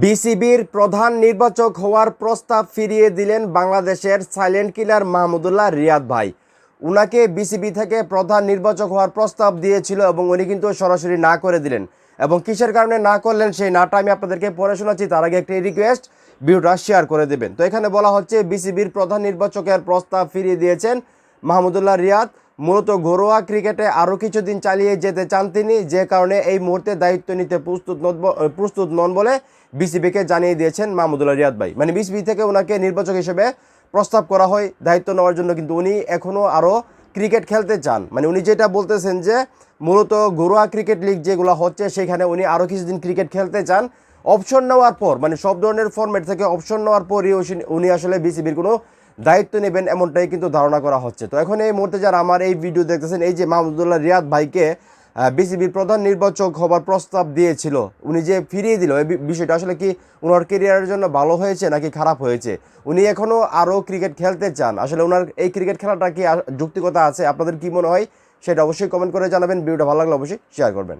বিসিবির প্রধান নির্বাচক হওয়ার প্রস্তাব ফিরিয়ে দিলেন বাংলাদেশের সাইলেন্ট কিলার মাহমুদুল্লাহ রিয়াদ ভাই। উনাকে বিসিবি থেকে প্রধান নির্বাচক হওয়ার প্রস্তাব দিয়েছিল এবং উনি কিন্তু সরাসরি না করে দিলেন। এবং কিসের কারণে না করলেন সেই নাটা আমি আপনাদেরকে পড়ে শোনাচ্ছি। তার আগে একটি রিকোয়েস্ট, ভিডিওটা শেয়ার করে দেবেন। তো এখানে বলা হচ্ছে বিসিবির প্রধান নির্বাচকের প্রস্তাব ফিরিয়ে দিয়েছেন মাহমুদুল্লাহ রিয়াদ। মূলত ঘরোয়া ক্রিকেটে আরও কিছুদিন চালিয়ে যেতে চান তিনি, যে কারণে এই মুহূর্তে দায়িত্ব নিতে প্রস্তুত নন বলে বিসিবিকে জানিয়ে দিয়েছেন মাহমুদুল্লাহ রিয়াদ ভাই। মানে বিসিবি থেকে ওনাকে নির্বাচক হিসেবে প্রস্তাব করা হয় দায়িত্ব নেওয়ার জন্য, কিন্তু উনি এখনও আরও ক্রিকেট খেলতে চান। মানে উনি যেটা বলতেছেন যে মূলত ঘরোয়া ক্রিকেট লিগ যেগুলো হচ্ছে সেখানে উনি আরও কিছুদিন ক্রিকেট খেলতে চান। অপশন নেওয়ার পর, মানে সব ধরনের ফরম্যাট থেকে অপশন নেওয়ার পরই উনি আসলে বিসিবির কোনো দায়িত্ব নেবেন এমনটাই কিন্তু ধারণা করা হচ্ছে। তো এখন এই মুহূর্তে যারা আমার এই ভিডিও দেখতেছেন, এই যে মাহমুদুল্লাহ রিয়াদ ভাইকে বিসিবির প্রধান নির্বাচক হবার প্রস্তাব দিয়েছিল, উনি যে ফিরিয়ে দিল, এই বিষয়টা আসলে কি ওনার কেরিয়ারের জন্য ভালো হয়েছে নাকি খারাপ হয়েছে? উনি এখনও আরও ক্রিকেট খেলতে চান, আসলে ওনার এই ক্রিকেট খেলাটা কি যৌক্তিকতা আছে? আপনাদের কি মনে হয় সেটা অবশ্যই কমেন্ট করে জানাবেন। ভিডিওটা ভালো লাগলে অবশ্যই শেয়ার করবেন।